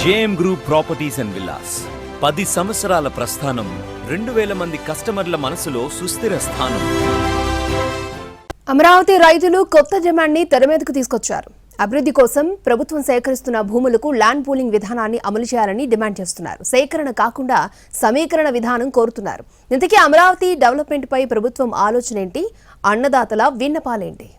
JM group properties and villas 10 సంవత్సరాల ప్రస్థానం, 2000 మంది కస్టమర్ల మనసులో సుస్థిర స్థానం. అమరావతి రైతులు కొత్త డిమాండ్ని తెరమీదకు తీసుకొచ్చారు. అభివృద్ధి కోసం ప్రభుత్వం సేకరిస్తున్న భూములకు ల్యాండ్ పూలింగ్ విధానాన్ని అమలు చేయాలని డిమాండ్ చేస్తున్నారు. సేకరణ కాకుండా సమీకరణ విధానం కోరుతున్నారు. ఇంతకీ అమరావతి డెవలప్మెంట్ పై ప్రభుత్వం ఆలోచన ఏంటి? అన్నదాతల విన్నపాలేంటి?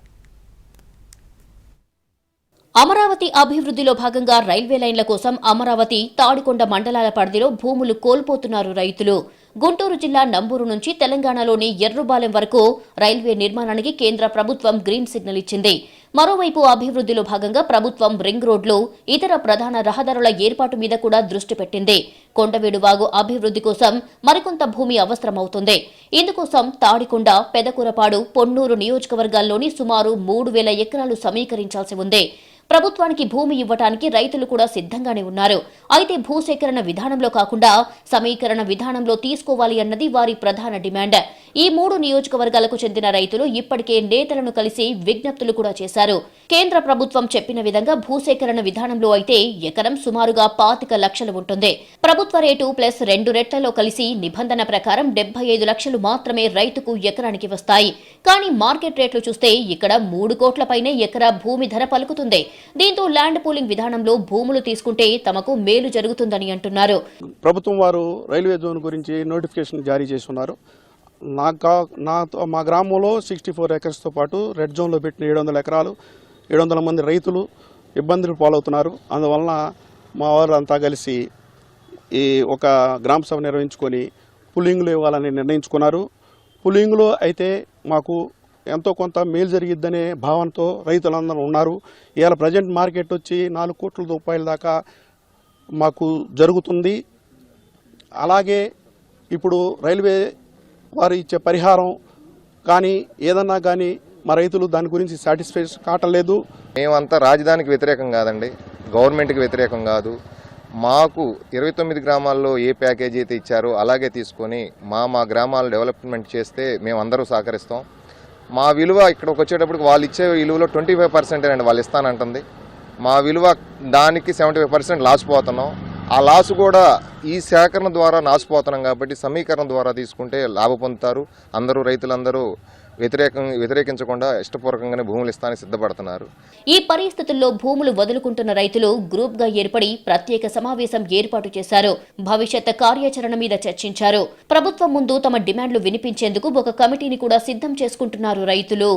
అమరావతి అభివృద్ధిలో భాగంగా రైల్వే లైన్ల కోసం అమరావతి, తాడికొండ మండలాల పరిధిలో భూములు కోల్పోతున్నారు రైతులు. గుంటూరు జిల్లా నంబూరు నుంచి తెలంగాణలోని ఎర్రుబాలెం వరకు రైల్వే నిర్మాణానికి కేంద్ర ప్రభుత్వం గ్రీన్ సిగ్నల్ ఇచ్చింది. మరోవైపు అభివృద్ధిలో భాగంగా ప్రభుత్వం రింగ్ రోడ్లు, ఇతర ప్రధాన రహదారుల ఏర్పాటు మీద కూడా దృష్టి పెట్టింది. కొండవీడు వాగు అభివృద్ధి కోసం మరికొంత భూమి అవసరమవుతుంది. ఇందుకోసం తాడికొండ, పెదకూరపాడు, పొన్నూరు నియోజకవర్గాల్లోని సుమారు 3000 ఎకరాలు సమీకరించాల్సి ఉంది. ప్రభుత్వానికి భూమి ఇవ్వటానికి రైతులు కూడా సిద్ధంగానే ఉన్నారు. అయితే భూసేకరణ విధానంలో కాకుండా సమీకరణ విధానంలో తీసుకోవాలి అన్నది వారి ప్రధాన డిమాండ్. ఈ 3 నియోజకవర్గాలకు చెందిన రైతులు ఇప్పటికే నేతలను కలిసి విజ్ఞప్తులు కూడా చేశారు. కేంద్ర ప్రభుత్వం చెప్పిన విధంగా భూసేకరణ విధానంలో అయితే ఎకరం సుమారుగా 25 లక్షలు ఉంటుంది. ప్రభుత్వ రేటు ప్లస్ 2 రెట్లలో కలిసి నిబంధన ప్రకారం 75 లక్షలు మాత్రమే రైతుకు ఎకరానికి వస్తాయి. కానీ మార్కెట్ రేట్లు చూస్తే ఇక్కడ 3 కోట్ల పైనే ఎకరా భూమి ధర పలుకుతుంది. దీంతో ల్యాండ్ పూలింగ్ విధానంలో భూములు తీసుకుంటే తమకు మేలు జరుగుతుందని అంటున్నారు. ప్రభుత్వం వారు రైల్వే జోన్ గురించి నోటిఫికేషన్ జారీ చేస్తున్నారు. మా గ్రామంలో 64 ఎకర్స్తో పాటు రెడ్ జోన్లో పెట్టిన 700 ఎకరాలు, 700 మంది రైతులు ఇబ్బందులు పాలవుతున్నారు. అందువలన మా వారు అంతా కలిసి ఈ ఒక గ్రామ సభ నిర్వహించుకొని పులింగ్లు ఇవ్వాలని నిర్ణయించుకున్నారు. పులింగ్లో అయితే మాకు ఎంతో కొంత మేలు జరిగిద్దనే భావనతో రైతులందరూ ఉన్నారు. ఇవాళ ప్రజెంట్ మార్కెట్ వచ్చి 4 కోట్ల రూపాయల దాకా మాకు జరుగుతుంది. అలాగే ఇప్పుడు రైల్వే వారు ఇచ్చే పరిహారం కానీ ఏదన్నా కానీ మా రైతులు దాని గురించి సాటిస్ఫై కావట్లేదు. మేమంతా రాజధానికి వ్యతిరేకం కాదండి, గవర్నమెంట్కి వ్యతిరేకం కాదు. మాకు 29 గ్రామాల్లో ఏ ప్యాకేజీ అయితే ఇచ్చారో అలాగే తీసుకొని మా గ్రామాలు డెవలప్మెంట్ చేస్తే మేమందరూ సహకరిస్తాం. మా విలువ ఇక్కడికి వచ్చేటప్పటికి వాళ్ళు ఇచ్చే విలువలో 25% అండి వాళ్ళు ఇస్తానంటుంది. మా విలువ దానికి 75% లాస్ పోతున్నాం. ఆ లాస్ కూడా ఈ సేకరణ ద్వారా నాసిపోతున్నాం కాబట్టి సమీకరణ ద్వారా తీసుకుంటే లాభ పొందుతారు. అందరూ రైతులందరూ వ్యతిరేకించకుండా ఇష్టపూర్వకంగానే భూములు ఇస్తానికి సిద్ధపడుతున్నారు. ఈ పరిస్థితుల్లో భూములు వదులుకుంటున్న రైతులు గ్రూప్ గా ఏర్పడి ప్రత్యేక సమావేశం ఏర్పాటు చేశారు. భవిష్యత్ కార్యాచరణ మీద చర్చించారు. ప్రభుత్వం ముందు తమ డిమాండ్లు వినిపించేందుకు ఒక కమిటీని కూడా సిద్ధం చేసుకుంటున్నారు రైతులు.